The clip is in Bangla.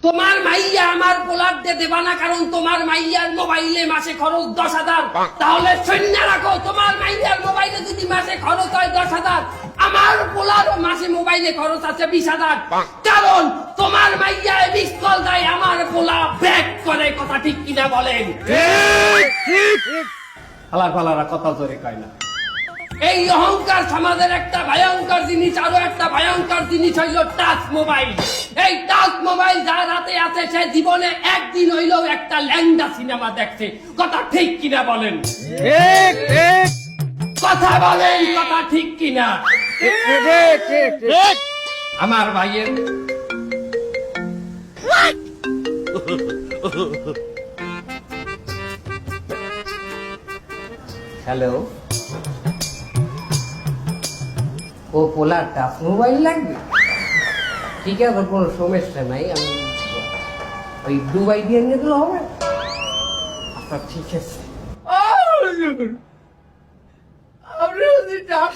তোমার মাইয়া আমার পোলার দিয়ে দেবা না, কারণ তোমার মাইয়ার মোবাইলে মাসে খরচ 10,000। তাহলে শূন্য রাখো, তোমার মাইয়ার মোবাইলে যদি মাসে খরচ হয় 10,000, আমার পোলারও মাসে মোবাইলে খরচ আছে 20,000। কারণ তোমার মাইয়া মিস কল দেয়, আমার পোলা ব্যাক করে। কথা ঠিক কিনা বলেন? আলার পালারা কথা জোরে কয় না। এই অহংকার সমাজের একটা ভয়ঙ্কর জিনিস। আরো একটা ভয়ঙ্কর জিনিস হইল টাচ মোবাইল। এই টাচ মোবাইল যার হাতে আছে সে জীবনে একদিন হইলেও একটা ল্যাংড়া সিনেমা দেখছে। কথা ঠিক কিনা বলেন? ঠিক ঠিক কথা বলেন, কথা ঠিক কিনা? ঠিক ঠিক ঠিক ঠিক আমার ভাইয়ের হ্যালো, ও পোলার টাচ মোবাইল লাগবে? ঠিক আছে, কোনো সমস্যা নাই, আমি ওই দুবাই দিয়ে নিয়ে গেলে হবে। আচ্ছা ঠিক আছে। আমরা যদি টাচ